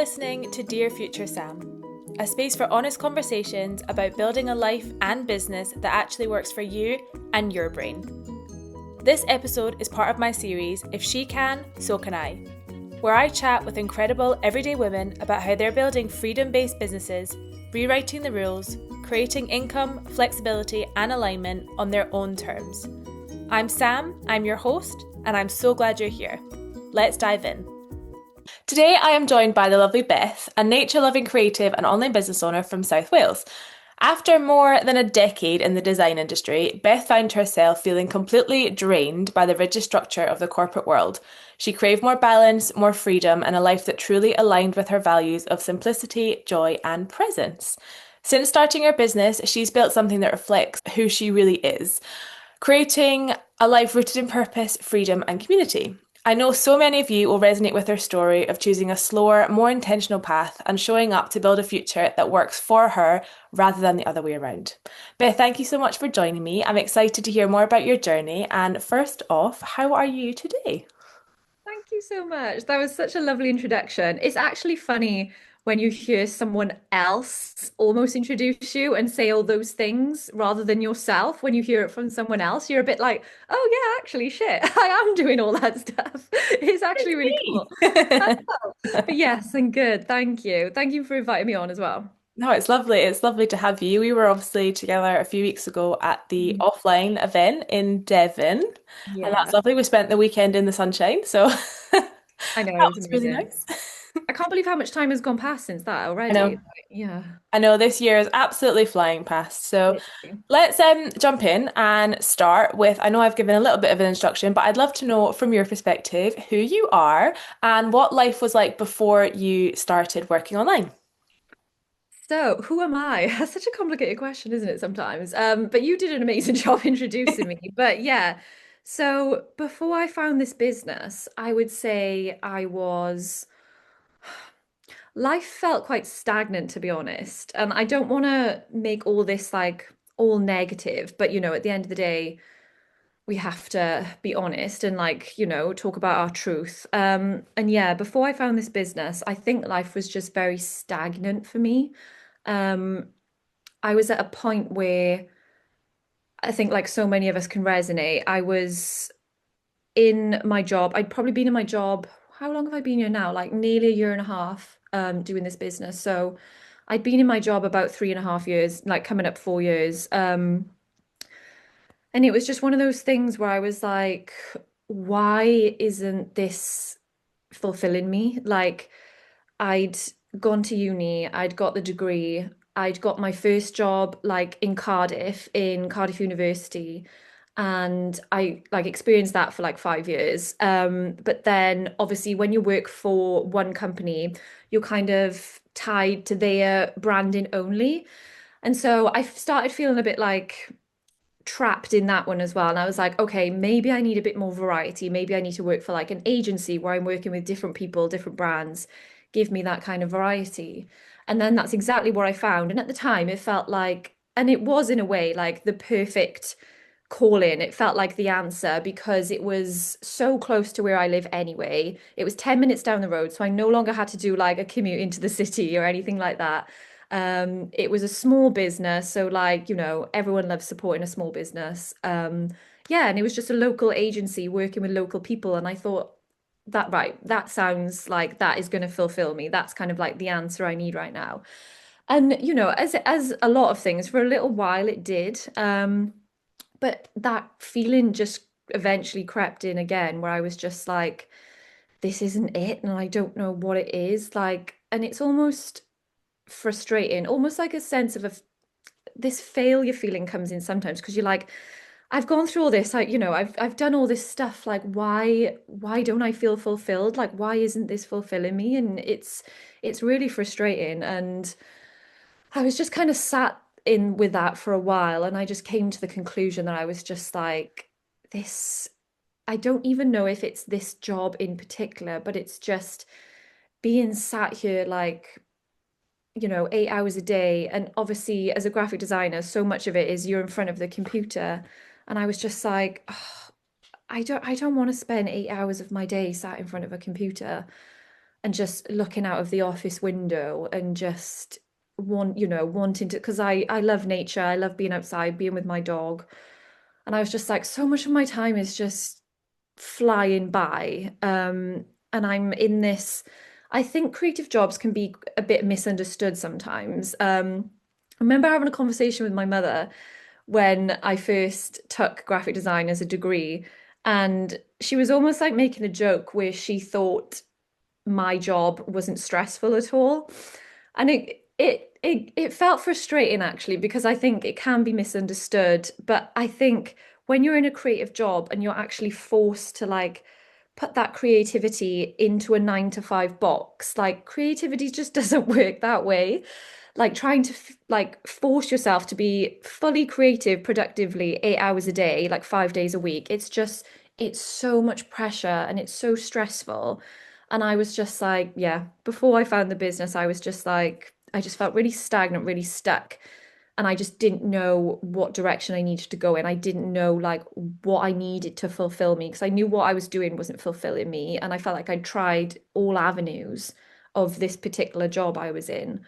listening to Dear Future Sam, a space for honest conversations about building a life and business that actually works for you and your brain. This episode is part of my series, If She Can, So Can I, where I chat with incredible everyday women about how they're building freedom-based businesses, rewriting the rules, creating income, flexibility and alignment on their own terms. I'm Sam, I'm your host, and I'm so glad you're here. Let's dive in. Today I am joined by the lovely Beth, a nature-loving creative and online business owner from South Wales. After more than a decade in the design industry, Beth found herself feeling completely drained by the rigid structure of the corporate world. She craved more balance, more freedom, and a life that truly aligned with her values of simplicity, joy, and presence. Since starting her business, she's built something that reflects who she really is, creating a life rooted in purpose, freedom, and community. I know so many of you will resonate with her story of choosing a slower, more intentional path and showing up to build a future that works for her rather than the other way around. Beth, thank you so much for joining me. I'm excited to hear more about your journey. And first off, how are you today? Thank you so much. That was such a lovely introduction. It's actually funny when you hear someone else almost introduce you and say all those things rather than yourself. When you hear it from someone else, you're a bit like, oh, yeah, actually, shit, I am doing all that stuff. It's actually It's really me. cool. But yes, and good. Thank you. Thank you for inviting me on as well. No, it's lovely. It's lovely to have you. We were obviously together a few weeks ago at the Mm. offline event in Devon, and that's Yeah, lovely. We spent the weekend in the sunshine, so that I know it was was really amazing. nice. I can't believe how much time has gone past since that I already. know. Like, yeah. I know this year is absolutely flying past. So Literally. let's jump in and start with, I know I've given a little bit of an introduction, but I'd love to know from your perspective who you are and what life was like before you started working online. So, who am I? That's such a complicated question, isn't it, sometimes? But you did an amazing job introducing me. But yeah, so before I found this business, I would say life felt quite stagnant, to be honest. And I don't want to make all this like all negative, but at the end of the day, we have to be honest and talk about our truth. And yeah, before I found this business, I think life was just very stagnant for me. Um, I was at a point where I think, like so many of us can resonate. I was in my job. I'd probably been in my job. How long have I been here now? Like nearly a year and a half, doing this business. So I'd been in my job about 3.5 years, like coming up 4 years. And it was just one of those things where I was like, why isn't this fulfilling me? Like, I'd gone to uni, I'd got the degree, I'd got my first job like in Cardiff University, and I like experienced that for like 5 years. But then obviously when you work for one company, you're kind of tied to their branding only. And so I started feeling a bit like trapped in that one as well. And I was like, okay, maybe I need a bit more variety. Maybe I need to work for like an agency where I'm working with different people, different brands, give me that kind of variety. And then that's exactly what I found. And at the time, it felt like, and it was in a way like the perfect call in. It felt like the answer because it was so close to where I live anyway. It was 10 minutes down the road. So I no longer had to do like a commute into the city or anything like that. It was a small business, so everyone loves supporting a small business. Yeah, and it was just a local agency working with local people, and I thought that sounds like that is going to fulfill me. That's kind of like the answer I need right now. And as a lot of things, for a little while it did. But that feeling just eventually crept in again, where I was just like, this isn't it, and I don't know what it is. Like, and it's almost frustrating, almost like a sense of this failure feeling comes in sometimes because you're like, I've gone through all this, I've done all this stuff. Like, why don't I feel fulfilled? Like, why isn't this fulfilling me? And it's really frustrating. And I was just kind of sat in with that for a while, and I just came to the conclusion that I was just like, this, I don't even know if it's this job in particular, but it's just being sat here like 8 hours a day. And obviously, as a graphic designer, so much of it is you're in front of the computer. And I was just like, "Oh, I don't want to spend 8 hours of my day sat in front of a computer." and just looking out of the office window and just wanting to, because I love nature, I love being outside, being with my dog. And I was just like, so much of my time is just flying by. And I'm in this, I think creative jobs can be a bit misunderstood sometimes. I remember having a conversation with my mother when I first took graphic design as a degree, and she was almost like making a joke where she thought my job wasn't stressful at all. And it felt frustrating actually, because I think it can be misunderstood. But I think when you're in a creative job and you're actually forced to like put that creativity into a 9 to 5 box, like creativity just doesn't work that way. Like trying to like force yourself to be fully creative productively 8 hours a day, like 5 days a week. It's so much pressure and it's so stressful. And I was just like, yeah, before I found the business, I was just like, I just felt really stagnant, really stuck. And I just didn't know what direction I needed to go in. I didn't know like what I needed to fulfill me, because I knew what I was doing wasn't fulfilling me. And I felt like I'd tried all avenues of this particular job I was in.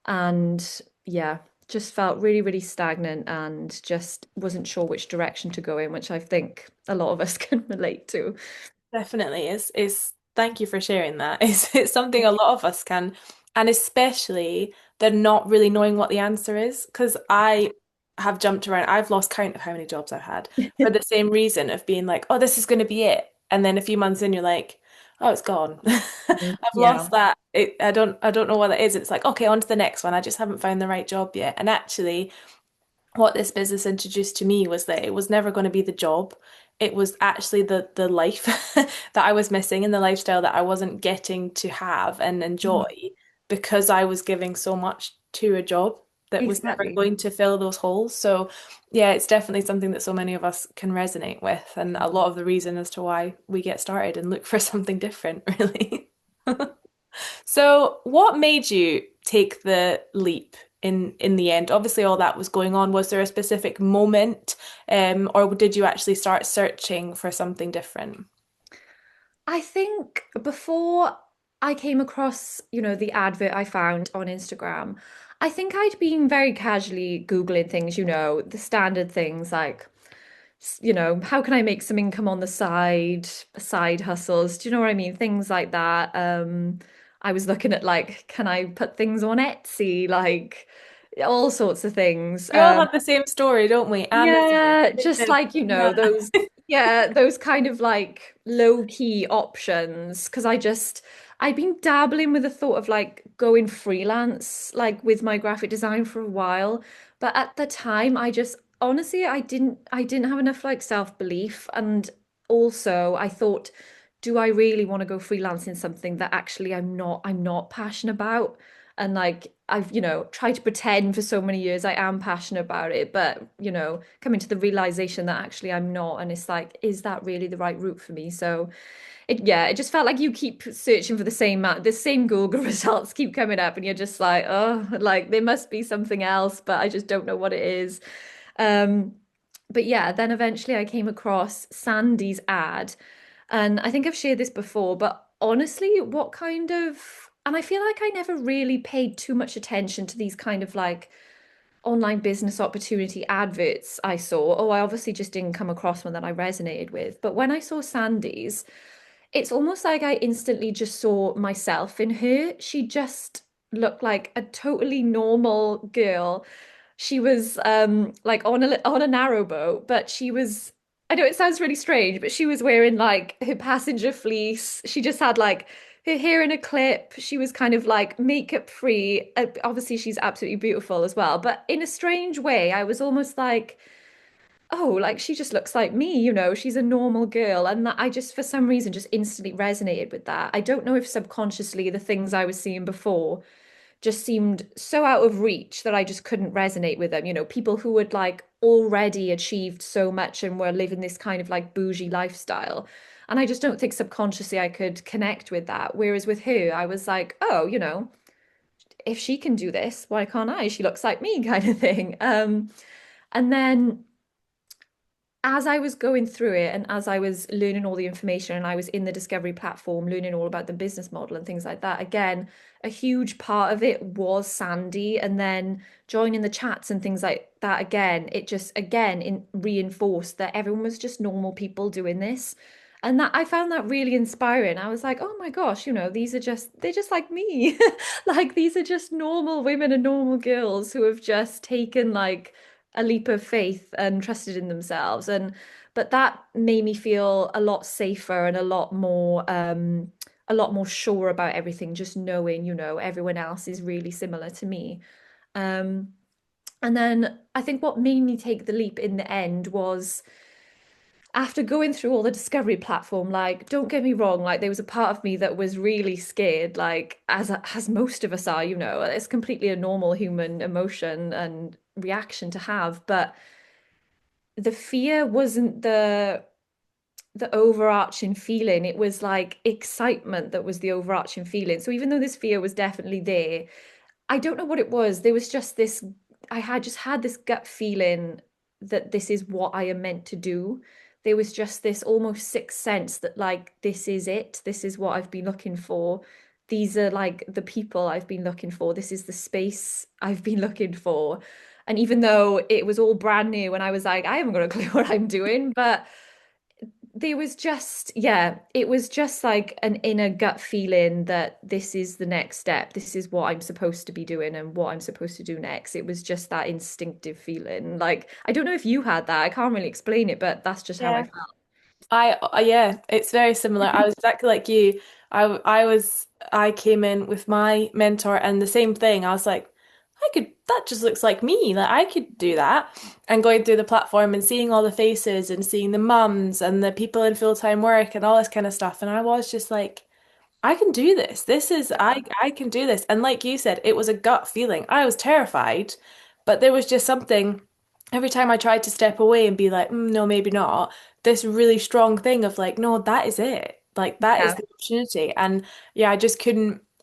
And yeah, just felt really, really stagnant and just wasn't sure which direction to go in, which I think a lot of us can relate to. Definitely is thank you for sharing that. It's something a lot of us can, and especially they're not really knowing what the answer is. Because I have jumped around, I've lost count of how many jobs I've had for the same reason of being like, oh, this is going to be it. And then a few months in, you're like, oh, it's gone. I've lost Yeah, that. I don't know what that is. It's like, okay, on to the next one. I just haven't found the right job yet. And actually, what this business introduced to me was that it was never going to be the job. It was actually the life that I was missing and the lifestyle that I wasn't getting to have and enjoy mhm, because I was giving so much to a job that was never exactly. going to fill those holes. So, yeah, it's definitely something that so many of us can resonate with, and a lot of the reason as to why we get started and look for something different, really. So, what made you take the leap in the end? Obviously, all that was going on. Was there a specific moment, or did you actually start searching for something different? I think before I came across, the advert I found on Instagram, I think I'd been very casually Googling things, the standard things like, how can I make some income on the side hustles? Do you know what I mean? Things like that. I was looking at like, can I put things on Etsy? Like all sorts of things. We all have the same story, don't we? Amazon. Yeah, just like, Yeah. those kind of like low key options. Because I'd been dabbling with the thought of like going freelance, like with my graphic design for a while. But at the time, honestly, I didn't have enough like self-belief. And also, I thought, do I really want to go freelance in something that actually I'm not passionate about? And like I've, tried to pretend for so many years I am passionate about it, but coming to the realization that actually I'm not, and it's like, is that really the right route for me? So it just felt like you keep searching for the same Google results keep coming up, and you're just like, oh, like there must be something else, but I just don't know what it is. Um, but yeah, then eventually I came across Sandy's ad, and I think I've shared this before, but honestly, and I feel like I never really paid too much attention to these kind of like online business opportunity adverts I saw. Oh, I obviously just didn't come across one that I resonated with. But when I saw Sandy's, it's almost like I instantly just saw myself in her. She just looked like a totally normal girl. She was like on a narrowboat, but she was, I know it sounds really strange, but she was wearing like her passenger fleece. She just had like her hair in a clip. She was kind of like makeup free. Obviously, she's absolutely beautiful as well, but in a strange way, I was almost like, oh, like she just looks like me, she's a normal girl. And that I just, for some reason, just instantly resonated with that. I don't know if subconsciously the things I was seeing before just seemed so out of reach that I just couldn't resonate with them. People who had like already achieved so much and were living this kind of like bougie lifestyle. And I just don't think subconsciously I could connect with that. Whereas with her, I was like, oh, if she can do this, why can't I? She looks like me, kind of thing. And then as I was going through it and as I was learning all the information and I was in the Discovery platform learning all about the business model and things like that, again, a huge part of it was Sandy. And then joining the chats and things like that, again, it just reinforced that everyone was just normal people doing this. And that I found that really inspiring. I was like, oh my gosh, they're just like me. Like these are just normal women and normal girls who have just taken like a leap of faith and trusted in themselves. But that made me feel a lot safer and a lot more sure about everything, just knowing, everyone else is really similar to me. Um, and then I think what made me take the leap in the end was after going through all the Discovery platform, like, don't get me wrong, like there was a part of me that was really scared, like as most of us are, it's completely a normal human emotion and reaction to have. But the fear wasn't the overarching feeling. It was like excitement that was the overarching feeling. So even though this fear was definitely there, I don't know what it was. There was just this, I had just had this gut feeling that this is what I am meant to do. There was just this almost sixth sense that, like, this is it. This is what I've been looking for. These are like the people I've been looking for. This is the space I've been looking for. And even though it was all brand new and I was like, I haven't got a clue what I'm doing, but there was just, yeah, it was just like an inner gut feeling that this is the next step. This is what I'm supposed to be doing and what I'm supposed to do next. It was just that instinctive feeling. Like, I don't know if you had that. I can't really explain it, but that's just how I Yeah. felt. Yeah, it's very similar. I was exactly like you. I came in with my mentor and the same thing. I was like, that just looks like me. Like I could do that. And going through the platform and seeing all the faces and seeing the mums and the people in full-time work and all this kind of stuff. And I was just like, I can do this. I can do this. And like you said, it was a gut feeling. I was terrified, but there was just something every time I tried to step away and be like, no, maybe not, this really strong thing of like, no, that is it. Like that is Yeah. the opportunity. And yeah,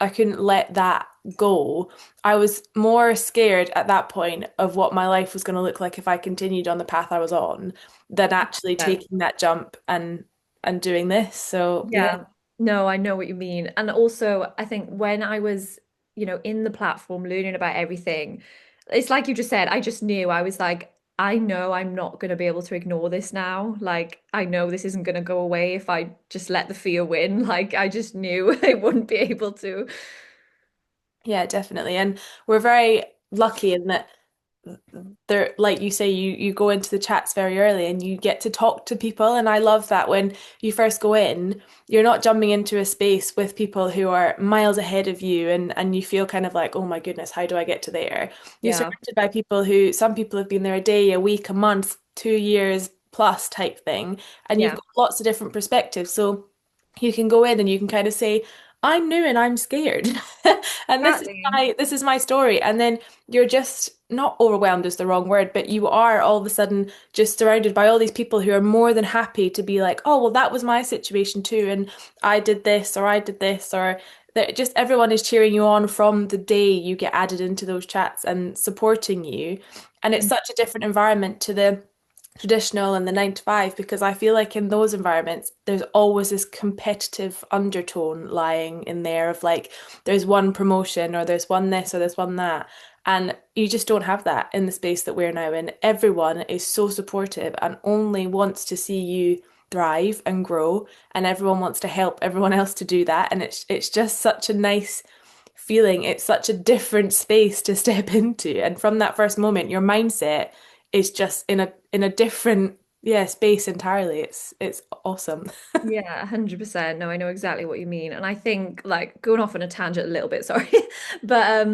I couldn't let that go. I was more scared at that point of what my life was going to look like if I continued on the path I was on than actually taking that jump and doing this. So yeah. Yeah, no, I know what you mean. And also, I think when I was, in the platform learning about everything, it's like you just said, I just knew I was like, I know I'm not going to be able to ignore this now. Like, I know this isn't going to go away if I just let the fear win. Like, I just knew I wouldn't be able to. Yeah, definitely. And we're very lucky in that there, like you say, you go into the chats very early and you get to talk to people. And I love that when you first go in, you're not jumping into a space with people who are miles ahead of you and you feel kind of like, oh my goodness, how do I get to there? You're Yeah, surrounded by people who some people have been there a day, a week, a month, 2 years plus type thing, and you've yeah, got lots of different perspectives. So you can go in and you can kind of say, I'm new and I'm scared. And exactly. this is my story. And then you're just not overwhelmed is the wrong word, but you are all of a sudden just surrounded by all these people who are more than happy to be like, oh, well, that was my situation too. And I did this or I did this or that just everyone is cheering you on from the day you get added into those chats and supporting you. And it's such a different environment to the traditional and the 9 to 5 because I feel like in those environments there's always this competitive undertone lying in there of like there's one promotion or there's one this or there's one that and you just don't have that in the space that we're now in. Everyone is so supportive and only wants to see you thrive and grow and everyone wants to help everyone else to do that and it's just such a nice feeling. It's such a different space to step into. And from that first moment, your mindset is just in a different space entirely. It's awesome. Yeah, 100%. No, I know exactly what you mean. And I think like going off on a tangent a little bit, sorry. But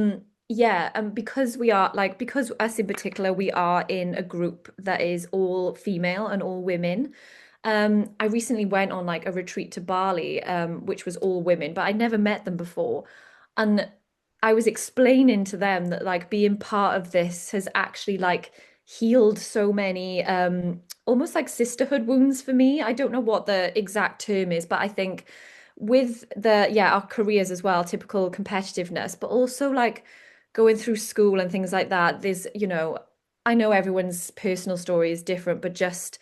yeah, because we are like because us in particular, we are in a group that is all female and all women. I recently went on like a retreat to Bali, which was all women, but I never met them before. And I was explaining to them that like being part of this has actually like healed so many almost like sisterhood wounds for me. I don't know what the exact term is, but I think with our careers as well, typical competitiveness, but also like going through school and things like that, I know everyone's personal story is different, but just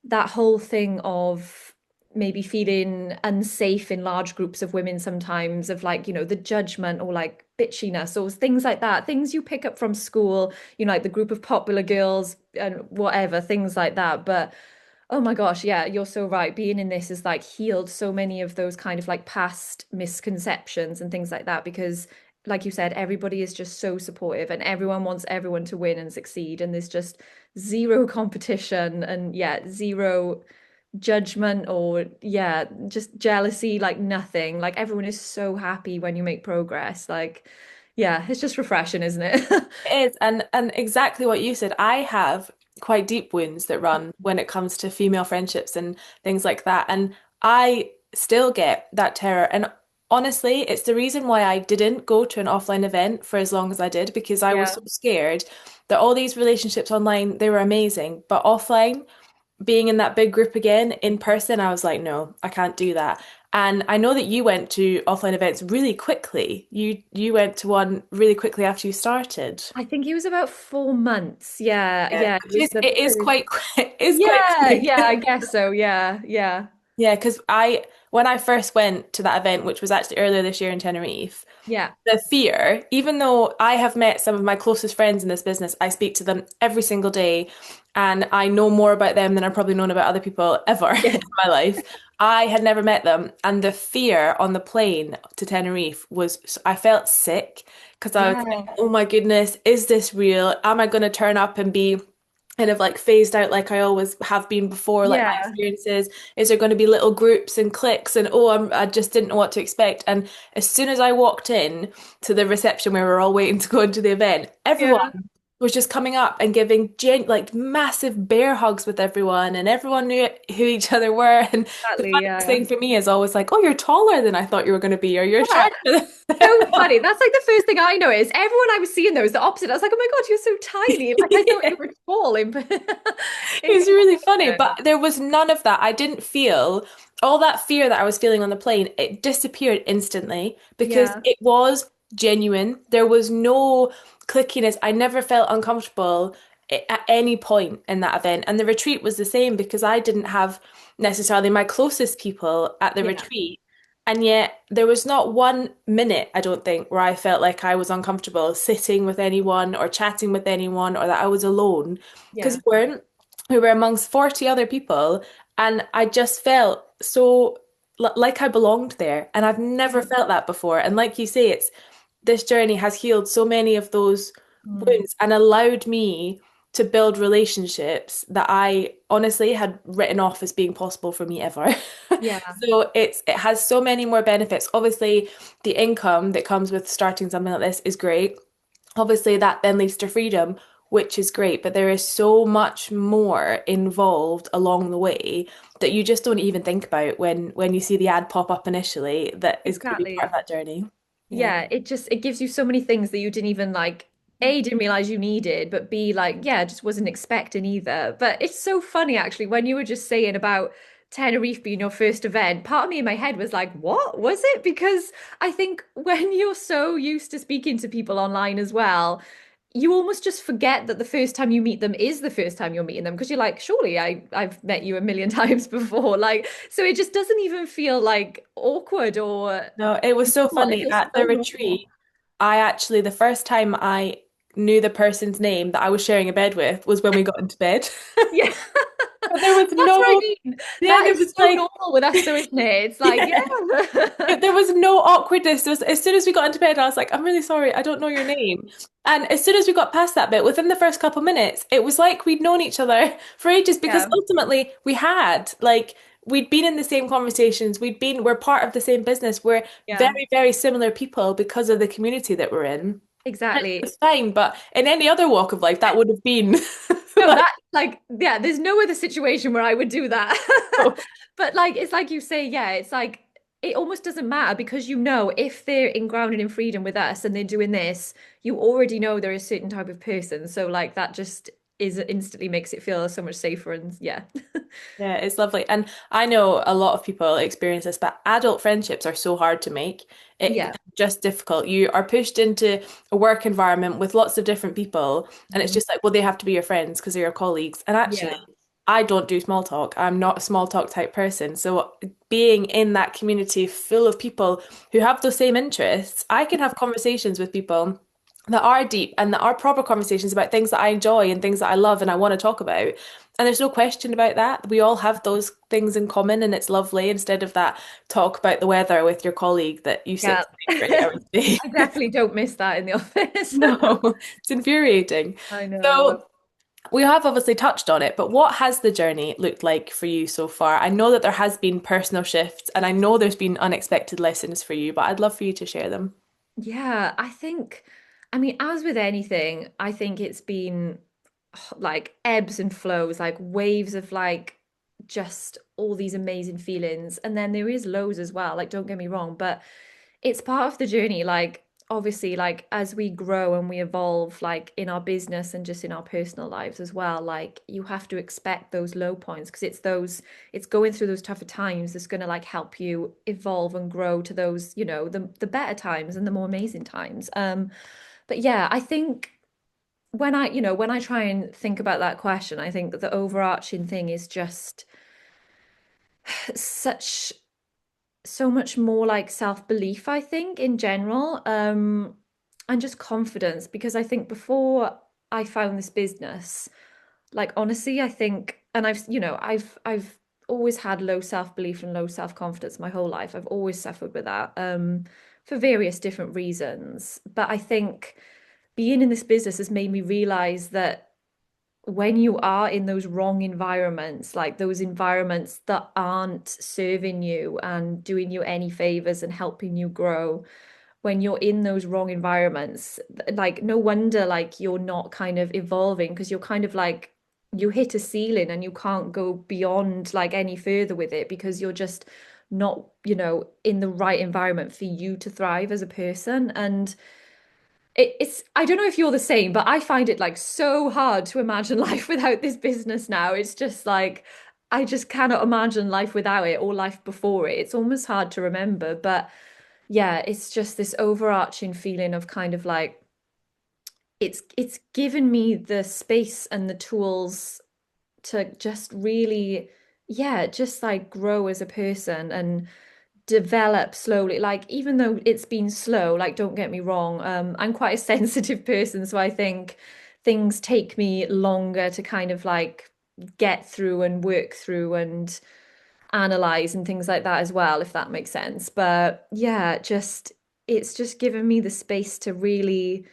that whole thing of maybe feeling unsafe in large groups of women sometimes, of like, the judgment or like bitchiness or things like that, things you pick up from school, like the group of popular girls and whatever, things like that. But oh my gosh, yeah, you're so right. Being in this has like healed so many of those kind of like past misconceptions and things like that because like you said, everybody is just so supportive and everyone wants everyone to win and succeed. And there's just zero competition and yeah, zero judgment or yeah, just jealousy, like nothing. Like everyone is so happy when you make progress. Like, yeah, it's just refreshing, isn't it? It is, and exactly what you said. I have quite deep wounds that run when it comes to female friendships and things like that, and I still get that terror. And honestly, it's the reason why I didn't go to an offline event for as long as I did because I was Yeah. so scared that all these relationships online, they were amazing, but offline, being in that big group again in person, I was like, no, I can't do that. And I know that you went to offline events really quickly. You went to one really quickly after you started. I think it was about 4 months. Yeah, Yeah, yeah. It which was is the it is first. quite quick. It is quite Yeah, quick. yeah, I guess so. Yeah, yeah, Yeah, because I when I first went to that event, which was actually earlier this year in Tenerife, yeah, the fear, even though I have met some of my closest friends in this business, I speak to them every single day and I know more about them than I've probably known about other people ever yeah, in my life. I had never met them, and the fear on the plane to Tenerife was, I felt sick because I was yeah, like, oh my goodness, is this real? Am I going to turn up and be kind of like phased out like I always have been before, like my yeah, experiences? Is there going to be little groups and cliques? And oh, I just didn't know what to expect. And as soon as I walked in to the reception where we were all waiting to go into the event, everyone yeah. was just coming up and giving like massive bear hugs with everyone, and everyone knew who each other were. And the Exactly. funniest Yeah, thing for me is always like, oh, you're taller than I thought you were going to be, or you're yeah. shorter than So funny. That's like the first thing I noticed. Everyone I was seeing though was the opposite. I was like, oh my God, you're so tiny. Like I thought Yeah. you were tall in It in was really funny, comparison. but there was none of that. I didn't feel all that fear that I was feeling on the plane. It disappeared instantly because Yeah, it was genuine. There was no clickiness. I never felt uncomfortable at any point in that event. And the retreat was the same because I didn't have necessarily my closest people at the yeah, retreat. And yet there was not 1 minute, I don't think, where I felt like I was uncomfortable sitting with anyone or chatting with anyone or that I was alone. Because yeah, we were amongst 40 other people, and I just felt so like I belonged there. And I've never yeah. felt that before. And like you say, it's this journey has healed so many of those Mm, wounds and allowed me to build relationships that I honestly had written off as being possible for me ever. yeah, So it has so many more benefits. Obviously, the income that comes with starting something like this is great. Obviously, that then leads to freedom, which is great, but there is so much more involved along the way that you just don't even think about when you see the ad pop up initially that is going to be part of exactly. that journey. Yeah. Yeah, it gives you so many things that you didn't even like A, didn't realize you needed, but B, like, yeah, just wasn't expecting either. But it's so funny actually when you were just saying about Tenerife being your first event, part of me in my head was like, what was it? Because I think when you're so used to speaking to people online as well, you almost just forget that the first time you meet them is the first time you're meeting them because you're like, surely I've met you a million times before. Like, so it just doesn't even feel like awkward or No, it was so well, it funny feels at so the normal. retreat. I actually, the first time I knew the person's name that I was sharing a bed with was when we got into bed. Yeah, But there was that's what I no, mean. yeah, That there is was so like, normal with us, though, isn't it? It's like, yeah. yeah. There was no awkwardness. There was, as soon as we got into bed, I was like, I'm really sorry, I don't know your name. And as soon as we got past that bit, within the first couple minutes, it was like we'd known each other for ages because Yeah, ultimately we had, like, we'd been in the same conversations, we're part of the same business, we're yeah, very, very similar people because of the community that we're in. And it exactly. was fine, but in any other walk of life, that would have been No, like, that like yeah, there's no other situation where I would do that. oh, But like it's like you say, yeah, it's like it almost doesn't matter because you know if they're in grounded in freedom with us and they're doing this, you already know they're a certain type of person. So like that just is instantly makes it feel so much safer and yeah. yeah, it's lovely. And I know a lot of people experience this, but adult friendships are so hard to make. Yeah. Just difficult. You are pushed into a work environment with lots of different people, and it's Mhm. just like, well, they have to be your friends because they're your colleagues. And actually, Yeah. I don't do small talk. I'm not a small talk type person. So being in that community full of people who have those same interests, I can have conversations with people that are deep and that are proper conversations about things that I enjoy and things that I love and I want to talk about. And there's no question about that. We all have those things in common and it's lovely instead of that talk about the weather with your colleague that you sit Yeah. beside for 8 hours a day. I definitely don't miss that in the office. No, it's infuriating. I know. So we have obviously touched on it, but what has the journey looked like for you so far? I know that there has been personal shifts and I know there's been unexpected lessons for you, but I'd love for you to share them. Yeah, I think, I mean, as with anything, I think it's been like ebbs and flows, like waves of like just all these amazing feelings. And then there is lows as well, like don't get me wrong, but it's part of the journey. Like obviously, like as we grow and we evolve, like in our business and just in our personal lives as well, like you have to expect those low points because it's going through those tougher times that's going to like help you evolve and grow to those, the better times and the more amazing times. But yeah, I think when I try and think about that question, I think that the overarching thing is just such so much more like self-belief, I think, in general, and just confidence. Because I think before I found this business, like honestly, I think, and I've always had low self-belief and low self-confidence my whole life. I've always suffered with that, for various different reasons. But I think being in this business has made me realize that when you are in those wrong environments, like those environments that aren't serving you and doing you any favors and helping you grow, when you're in those wrong environments, like no wonder like you're not kind of evolving because you're kind of like you hit a ceiling and you can't go beyond like any further with it because you're just not, in the right environment for you to thrive as a person. And it's I don't know if you're the same, but I find it like so hard to imagine life without this business now. It's just like I just cannot imagine life without it or life before it. It's almost hard to remember, but yeah, it's just this overarching feeling of kind of like it's given me the space and the tools to just really, yeah, just like grow as a person and develop slowly. Like, even though it's been slow, like, don't get me wrong, I'm quite a sensitive person, so I think things take me longer to kind of like get through and work through and analyze and things like that as well, if that makes sense. But yeah, just it's just given me the space to really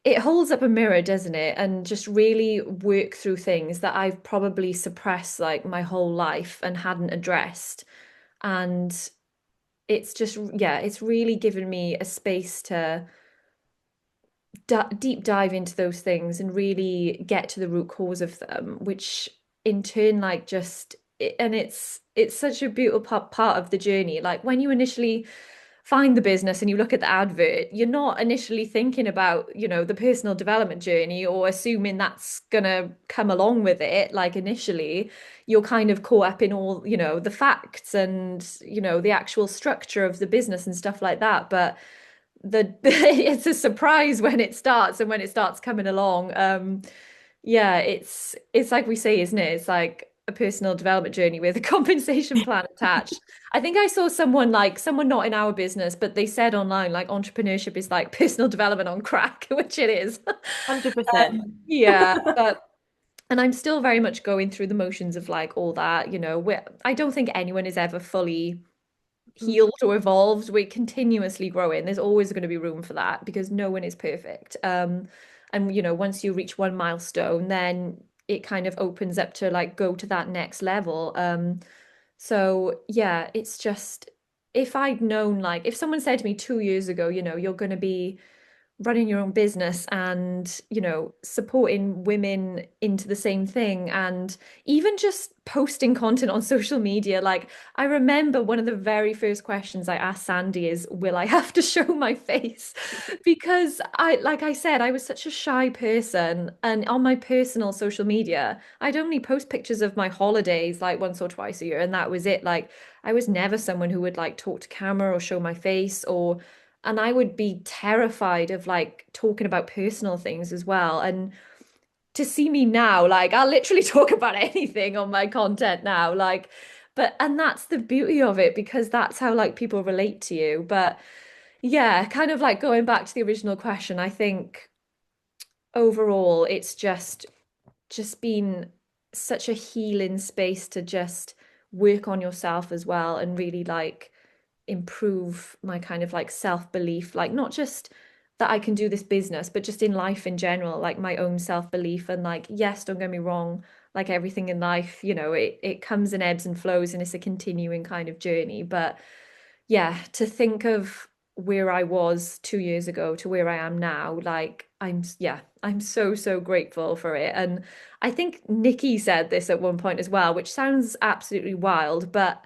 it holds up a mirror, doesn't it? And just really work through things that I've probably suppressed like my whole life and hadn't addressed. And it's just, yeah, it's really given me a space to deep dive into those things and really get to the root cause of them, which in turn, like, and it's such a beautiful part of the journey. Like when you initially find the business and you look at the advert, you're not initially thinking about, the personal development journey or assuming that's gonna come along with it. Like initially, you're kind of caught up in all, the facts and, the actual structure of the business and stuff like that. But it's a surprise when it starts and when it starts coming along. Yeah, it's like we say, isn't it? It's like a personal development journey with a compensation plan attached. I think I saw someone not in our business, but they said online like entrepreneurship is like personal development on crack, which it is. 100%. Yeah, but and I'm still very much going through the motions of like all that, where I don't think anyone is ever fully healed or evolved. We're continuously growing. There's always going to be room for that because no one is perfect. And once you reach one milestone, then it kind of opens up to like go to that next level. So yeah, it's just if I'd known, like if someone said to me 2 years ago, you're going to be running your own business and supporting women into the same thing and even just posting content on social media. Like I remember one of the very first questions I asked Sandy is, will I have to show my face? Because like I said, I was such a shy person, and on my personal social media I'd only post pictures of my holidays like once or twice a year, and that was it. Like I was never someone who would like talk to camera or show my face, or and I would be terrified of like talking about personal things as well. And to see me now, like I'll literally talk about anything on my content now, like, but and that's the beauty of it because that's how like people relate to you. But yeah, kind of like going back to the original question, I think overall it's just been such a healing space to just work on yourself as well and really like improve my kind of like self-belief, like not just that I can do this business, but just in life in general, like my own self-belief. And like, yes, don't get me wrong, like everything in life, it comes in ebbs and flows and it's a continuing kind of journey. But yeah, to think of where I was 2 years ago to where I am now, like I'm so, so grateful for it. And I think Nikki said this at one point as well, which sounds absolutely wild, but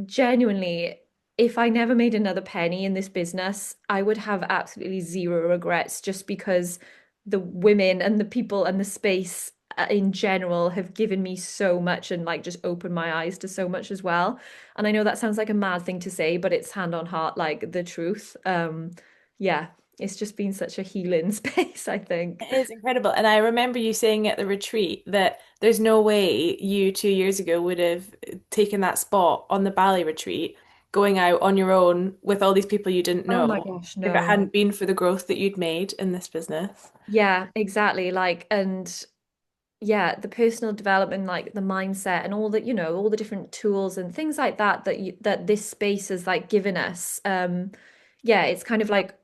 genuinely, if I never made another penny in this business, I would have absolutely zero regrets just because the women and the people and the space in general have given me so much and like just opened my eyes to so much as well. And I know that sounds like a mad thing to say, but it's hand on heart, like the truth. Yeah, it's just been such a healing space, I think. It is incredible. And I remember you saying at the retreat that there's no way you 2 years ago would have taken that spot on the Bali retreat, going out on your own with all these people you didn't Oh my know, gosh, if it no. hadn't been for the growth that you'd made in this business. Yeah, exactly. Like, and yeah, the personal development, like the mindset and all that, all the different tools and things like that that this space has like given us. Yeah, it's kind of like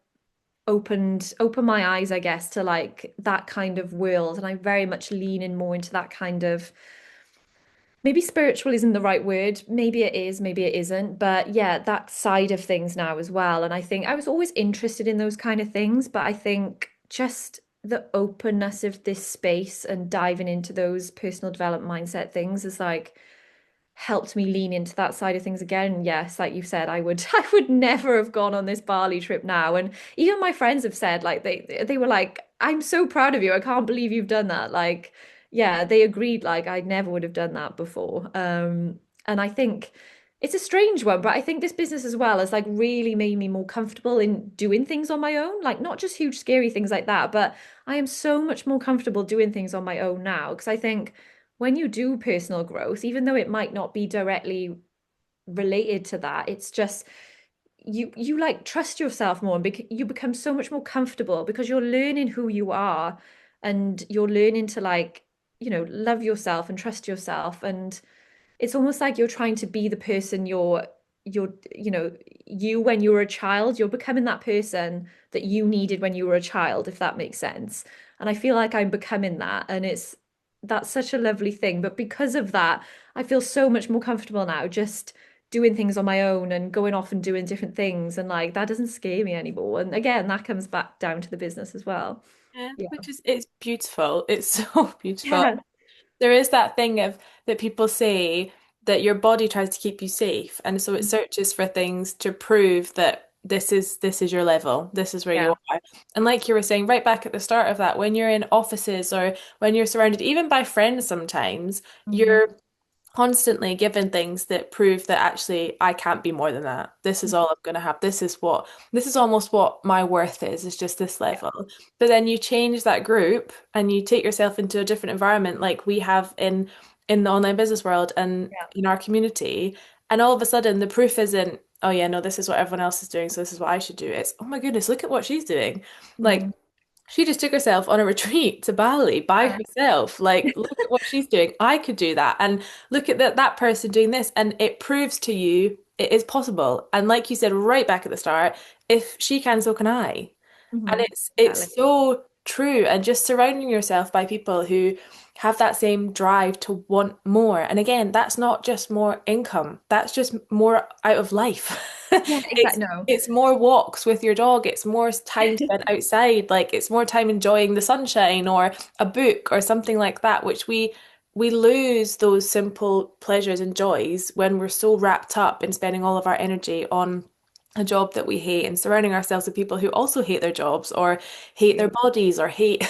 opened my eyes, I guess, to like that kind of world. And I very much lean in more into that kind of maybe spiritual isn't the right word. Maybe it is, maybe it isn't. But yeah, that side of things now as well. And I think I was always interested in those kind of things, but I think just the openness of this space and diving into those personal development mindset things is like helped me lean into that side of things again. Yes, like you said, I would never have gone on this Bali trip now. And even my friends have said like they were like, I'm so proud of you. I can't believe you've done that. Like, yeah, they agreed like I never would have done that before. And I think it's a strange one, but I think this business as well has like really made me more comfortable in doing things on my own, like not just huge scary things like that, but I am so much more comfortable doing things on my own now because I think when you do personal growth, even though it might not be directly related to that, it's just you like trust yourself more and you become so much more comfortable because you're learning who you are and you're learning to like, love yourself and trust yourself. And it's almost like you're trying to be the person you're you when you were a child, you're becoming that person that you needed when you were a child, if that makes sense. And I feel like I'm becoming that, and that's such a lovely thing. But because of that, I feel so much more comfortable now just doing things on my own and going off and doing different things, and like that doesn't scare me anymore. And again, that comes back down to the business as well. Yeah, Yeah. which is it's beautiful. It's so beautiful. Yeah. There is that thing of that people say that your body tries to keep you safe, and so it searches for things to prove that this is your level, this is where you Yeah. are. And like you were saying right back at the start of that, when you're in offices or when you're surrounded even by friends sometimes, Mhm. you're constantly given things that prove that actually I can't be more than that. This is all I'm gonna have. This is almost what my worth is just this Yeah. level. But then you change that group and you take yourself into a different environment like we have in the online business world and Yeah. in our community. And all of a sudden the proof isn't, oh yeah, no, this is what everyone else is doing, so this is what I should do. It's, oh my goodness, look at what she's doing. Like Mhm. she just took herself on a retreat to Bali by Yeah. herself. Like, look at what she's doing. I could do that. And look at that person doing this. And it proves to you it is possible. And like you said right back at the start, if she can, so can I. And Mhm. Exactly. it's so true. And just surrounding yourself by people who have that same drive to want more. And again, that's not just more income. That's just more out of life. Yeah, It's exactly. No. it's more walks with your dog. It's more time spent outside. Like it's more time enjoying the sunshine or a book or something like that, which we lose those simple pleasures and joys when we're so wrapped up in spending all of our energy on a job that we hate and surrounding ourselves with people who also hate their jobs or hate their bodies or hate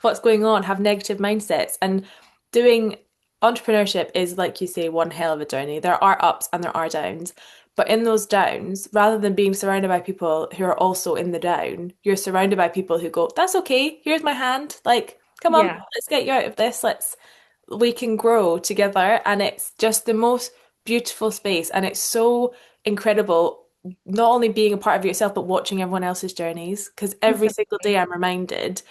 what's going on, have negative mindsets. And doing entrepreneurship is, like you say, one hell of a journey. There are ups and there are downs. But in those downs, rather than being surrounded by people who are also in the down, you're surrounded by people who go, that's okay, here's my hand. Like, come on, Yeah, let's get you out of this. We can grow together. And it's just the most beautiful space. And it's so incredible, not only being a part of it yourself, but watching everyone else's journeys. Because every single day exactly. I'm reminded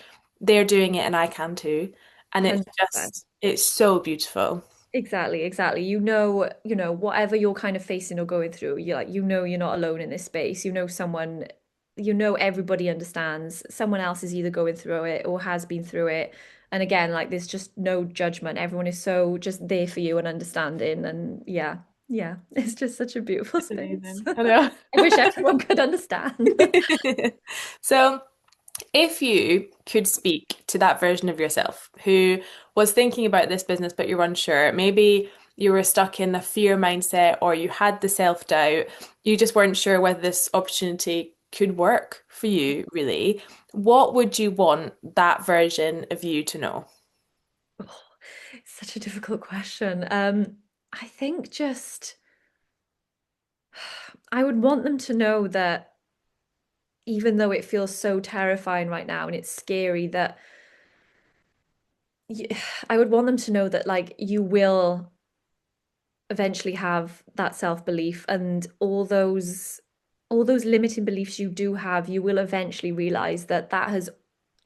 they're doing it and I can too. And it's 100%. just, it's so beautiful. Exactly, exactly. Whatever you're kind of facing or going through, you're not alone in this space. Everybody understands. Someone else is either going through it or has been through it. And again, like there's just no judgment. Everyone is so just there for you and understanding. And yeah, yeah, it's just such a beautiful It's space. amazing. I know. I wish everyone could understand. So, if you could speak to that version of yourself who was thinking about this business but you're unsure, maybe you were stuck in a fear mindset or you had the self-doubt, you just weren't sure whether this opportunity could work for you, really, what would you want that version of you to know? Oh, it's such a difficult question. I think just I would want them to know that even though it feels so terrifying right now and it's scary that y- I would want them to know that like you will eventually have that self-belief and all those limiting beliefs you do have, you will eventually realize that that has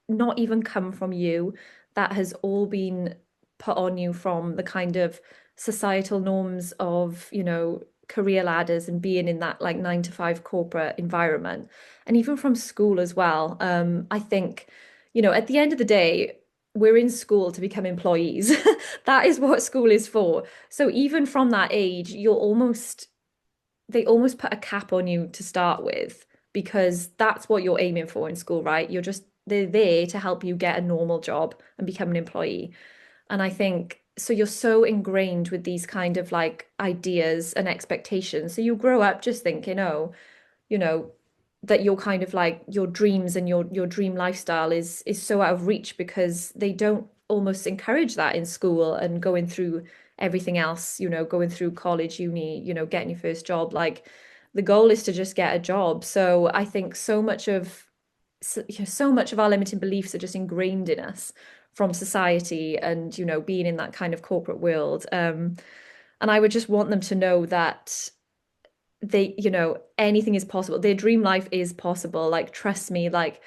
not even come from you. That has all been put on you from the kind of societal norms of, career ladders and being in that like 9 to 5 corporate environment. And even from school as well. I think, at the end of the day, we're in school to become employees. That is what school is for. So even from that age, they almost put a cap on you to start with because that's what you're aiming for in school, right? They're there to help you get a normal job and become an employee. And I think so you're so ingrained with these kind of like ideas and expectations. So you grow up just thinking, oh, you know, that your kind of like your dreams and your dream lifestyle is so out of reach because they don't almost encourage that in school and going through everything else, going through college, uni, getting your first job. Like the goal is to just get a job. So I think so much of our limiting beliefs are just ingrained in us from society and being in that kind of corporate world. And I would just want them to know that anything is possible. Their dream life is possible. Like, trust me, like,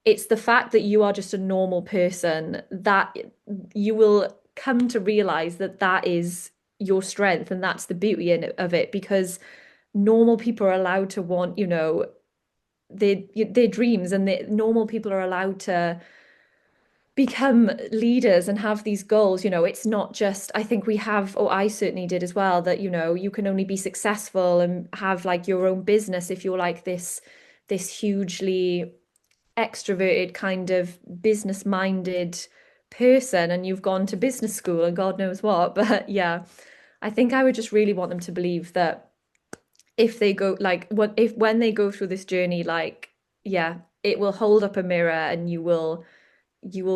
it's the fact that you are just a normal person that you will come to realize that that is your strength and that's the beauty of it because normal people are allowed to want, their dreams and normal people are allowed to become leaders and have these goals. It's not just, I think we have, or I certainly did as well, that, you can only be successful and have like your own business if you're like this hugely extroverted kind of business minded person and you've gone to business school and God knows what. But yeah, I think I would just really want them to believe that if they go like what if when they go through this journey, like yeah, it will hold up a mirror and you will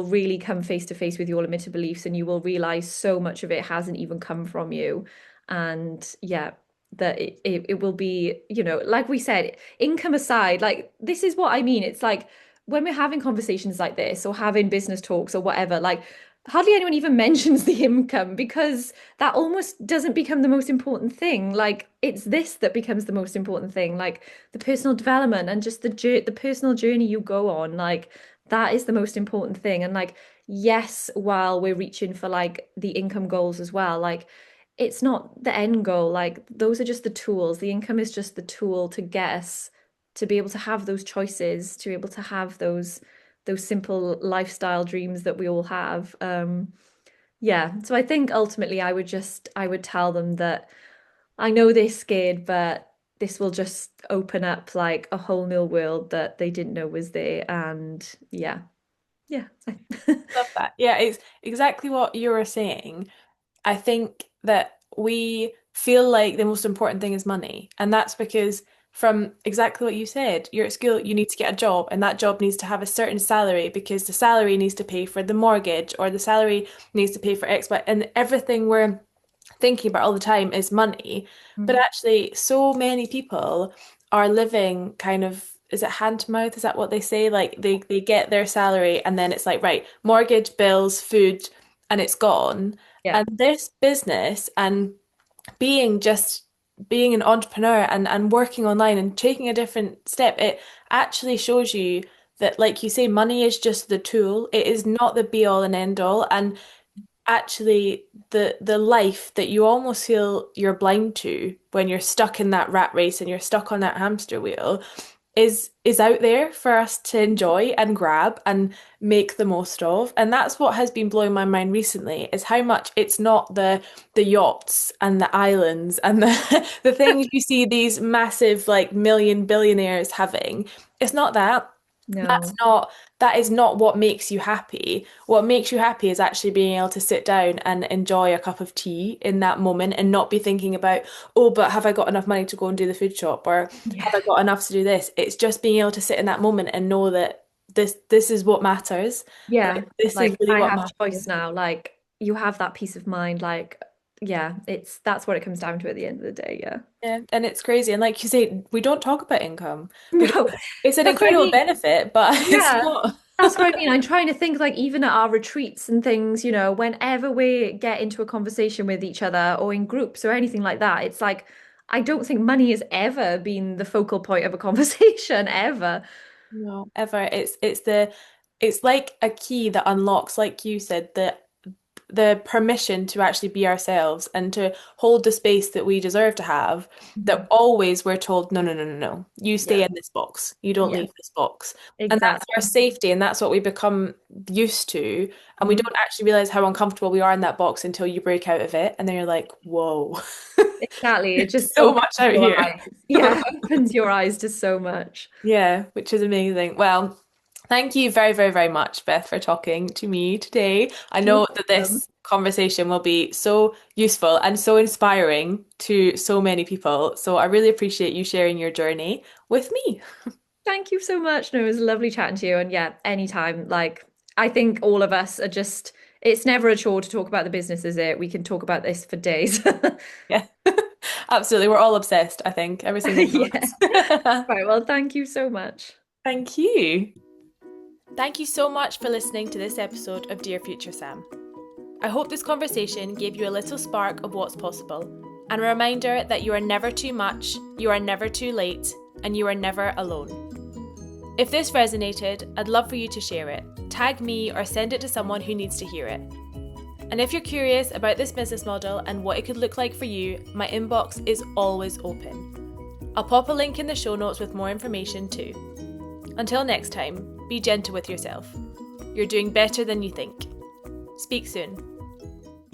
really come face to face with your limited beliefs and you will realize so much of it hasn't even come from you. And yeah, that it will be, like we said, income aside, like this is what I mean. It's like when we're having conversations like this or having business talks or whatever, like hardly anyone even mentions the income because that almost doesn't become the most important thing. Like it's this that becomes the most important thing, like the personal development and just the personal journey you go on. Like that is the most important thing. And like, yes, while we're reaching for like the income goals as well, like it's not the end goal. Like those are just the tools. The income is just the tool to get us to be able to have those choices, to be able to have those simple lifestyle dreams that we all have. Yeah. So I think ultimately I would tell them that I know they're scared, but this will just open up like a whole new world that they didn't know was there. And yeah, yeah. Love that. Yeah, it's exactly what you were saying. I think that we feel like the most important thing is money. And that's because, from exactly what you said, you're at school, you need to get a job, and that job needs to have a certain salary because the salary needs to pay for the mortgage or the salary needs to pay for X, Y, and everything we're thinking about all the time is money. But Mm. actually, so many people are living kind of is it hand to mouth? Is that what they say? Like they get their salary and then it's like, right, mortgage, bills, food, and it's gone. Yeah. And this business and being an entrepreneur and working online and taking a different step, it actually shows you that, like you say, money is just the tool. It is not the be all and end all. And actually the life that you almost feel you're blind to when you're stuck in that rat race and you're stuck on that hamster wheel is out there for us to enjoy and grab and make the most of. And that's what has been blowing my mind recently, is how much it's not the yachts and the islands and the the things you see these massive like million billionaires having. It's not that. That's No. not, that is not what makes you happy. What makes you happy is actually being able to sit down and enjoy a cup of tea in that moment and not be thinking about, oh, but have I got enough money to go and do the food shop, or Yeah. have I got enough to do this? It's just being able to sit in that moment and know that this is what matters. Yeah. Like this is Like really I what have matters. choice now. Like you have that peace of mind. Like, yeah, that's what it comes down to at the end of the day. Yeah. Yeah, and it's crazy. And like you say, we don't talk about income. We No, don't, it's an that's what I incredible mean. benefit, but it's Yeah. not. That's what I mean. I'm trying to think like even at our retreats and things, whenever we get into a conversation with each other or in groups or anything like that, it's like I don't think money has ever been the focal point of a conversation ever. No, ever. It's like a key that unlocks, like you said, the permission to actually be ourselves and to hold the space that we deserve to have, that Mhm. always we're told, no, no, no, no, no. You stay Yeah. in this box. You don't Yeah. leave this box. And that's our Exactly. safety, and that's what we become used to. And we Mhm. don't actually realize how uncomfortable we are in that box until you break out of it. And then you're like, whoa, Exactly. It just so much opens out your here. eyes. Yeah, opens your eyes to so much. Yeah, which is amazing. Well, thank you very, very, very much, Beth, for talking to me today. I No know that problem. this conversation will be so useful and so inspiring to so many people. So I really appreciate you sharing your journey with me. Thank you so much. No, it was lovely chatting to you. And yeah, anytime. Like, I think all of us are just, it's never a chore to talk about the business, is it? We can talk about this for days. Yeah, absolutely. We're all obsessed, I think, every single one Yeah. of us. Right. Well, thank you so much. Thank you. Thank you so much for listening to this episode of Dear Future Sam. I hope this conversation gave you a little spark of what's possible, and a reminder that you are never too much, you are never too late, and you are never alone. If this resonated, I'd love for you to share it, tag me, or send it to someone who needs to hear it. And if you're curious about this business model and what it could look like for you, my inbox is always open. I'll pop a link in the show notes with more information too. Until next time, be gentle with yourself. You're doing better than you think. Speak soon.